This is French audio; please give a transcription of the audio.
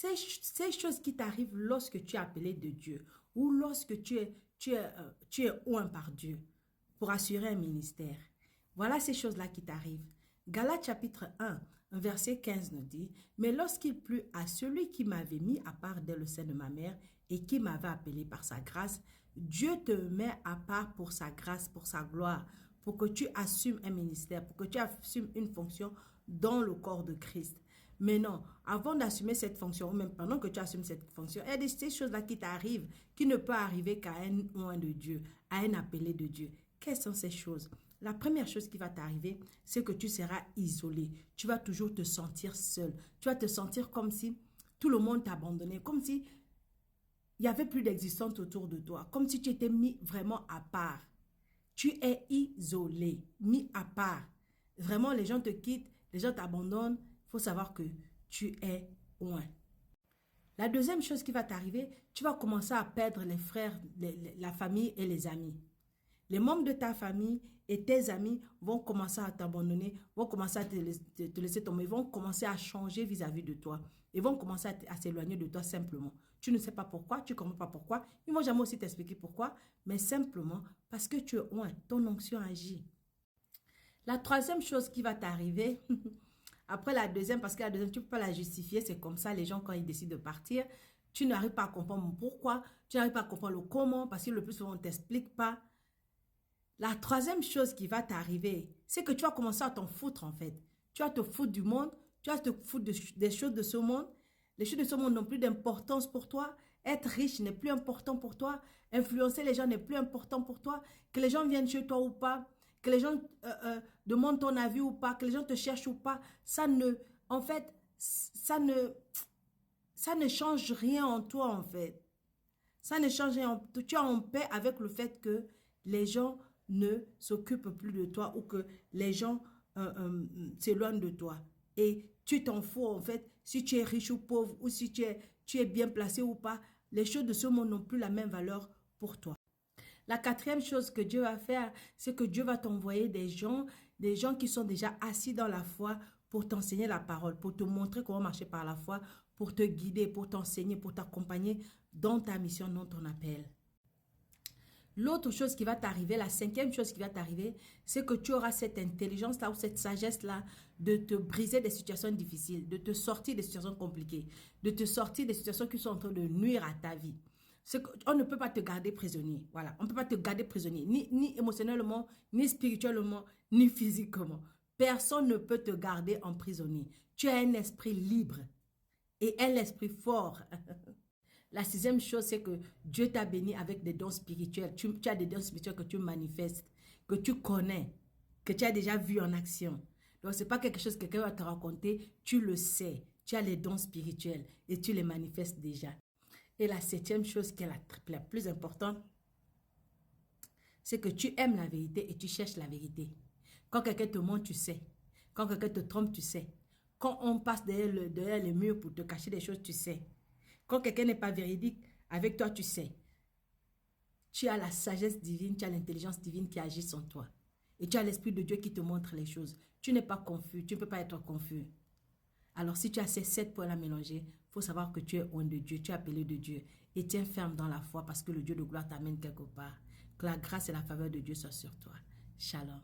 ces choses qui t'arrivent lorsque tu es appelé de Dieu ou lorsque tu es oint par Dieu pour assurer un ministère. Voilà ces choses-là qui t'arrivent. Galates chapitre 1, verset 15 nous dit, « Mais lorsqu'il plut à celui qui m'avait mis à part dès le sein de ma mère et qui m'avait appelé par sa grâce, Dieu te met à part pour sa grâce, pour sa gloire, pour que tu assumes un ministère, pour que tu assumes une fonction dans le corps de Christ. » Mais non, avant d'assumer cette fonction, ou même pendant que tu assumes cette fonction, il y a ces choses-là qui t'arrivent, qui ne peuvent arriver qu'à un oint de Dieu, à un appelé de Dieu. Quelles sont ces choses? La première chose qui va t'arriver, c'est que tu seras isolé. Tu vas toujours te sentir seul. Tu vas te sentir comme si tout le monde t'a abandonné, comme si il n'y avait plus d'existence autour de toi, comme si tu étais mis vraiment à part. Tu es isolé, mis à part. Vraiment, les gens te quittent, les gens t'abandonnent. Il faut savoir que tu es loin. La deuxième chose qui va t'arriver, tu vas commencer à perdre les frères, la famille et les amis. Les membres de ta famille et tes amis vont commencer à t'abandonner, vont commencer à te laisser tomber, vont commencer à changer vis-à-vis de toi. Ils vont commencer à s'éloigner de toi simplement. Tu ne sais pas pourquoi, tu ne comprends pas pourquoi. Ils ne vont jamais aussi t'expliquer pourquoi, mais simplement parce que tu es loin, ton onction agit. La troisième chose qui va t'arriver, après la deuxième, parce que la deuxième, tu ne peux pas la justifier, c'est comme ça, les gens quand ils décident de partir, tu n'arrives pas à comprendre pourquoi, tu n'arrives pas à comprendre le comment, parce que le plus souvent on ne t'explique pas. La troisième chose qui va t'arriver, c'est que tu vas commencer à t'en foutre en fait. Tu vas te foutre du monde, tu vas te foutre des choses de ce monde. Les choses de ce monde n'ont plus d'importance pour toi. Être riche n'est plus important pour toi. Influencer les gens n'est plus important pour toi. Que les gens viennent chez toi ou pas, que les gens demandent ton avis ou pas, que les gens te cherchent ou pas, en fait, ça ne change rien en toi en fait. Ça ne change rien. Tu es en paix avec le fait que les gens ne s'occupent plus de toi ou que les gens s'éloignent de toi. Et tu t'en fous en fait, si tu es riche ou pauvre ou si tu es bien placé ou pas, les choses de ce monde n'ont plus la même valeur pour toi. La quatrième chose que Dieu va faire, c'est que Dieu va t'envoyer des gens qui sont déjà assis dans la foi pour t'enseigner la parole, pour te montrer comment marcher par la foi, pour te guider, pour t'enseigner, pour t'accompagner dans ta mission, dans ton appel. L'autre chose qui va t'arriver, la cinquième chose qui va t'arriver, c'est que tu auras cette intelligence-là ou cette sagesse-là de te briser des situations difficiles, de te sortir des situations compliquées, de te sortir des situations qui sont en train de nuire à ta vie. On ne peut pas te garder prisonnier. Voilà, on ne peut pas te garder prisonnier, ni émotionnellement, ni spirituellement, ni physiquement. Personne ne peut te garder en prisonnier. Tu as un esprit libre et un esprit fort. La sixième chose, c'est que Dieu t'a béni avec des dons spirituels. Tu as des dons spirituels que tu manifestes, que tu connais, que tu as déjà vu en action. Donc, ce n'est pas quelque chose que quelqu'un va te raconter. Tu le sais. Tu as les dons spirituels et tu les manifestes déjà. Et la septième chose qui est la plus importante, c'est que tu aimes la vérité et tu cherches la vérité. Quand quelqu'un te ment, tu sais. Quand quelqu'un te trompe, tu sais. Quand on passe derrière les murs pour te cacher des choses, tu sais. Quand quelqu'un n'est pas véridique, avec toi, tu sais. Tu as la sagesse divine, tu as l'intelligence divine qui agit en toi. Et tu as l'Esprit de Dieu qui te montre les choses. Tu n'es pas confus, tu ne peux pas être confus. Alors, si tu as ces 7 points à mélanger, il faut savoir que tu es loin de Dieu, tu es appelé de Dieu. Et tiens ferme dans la foi parce que le Dieu de gloire t'amène quelque part. Que la grâce et la faveur de Dieu soient sur toi. Shalom.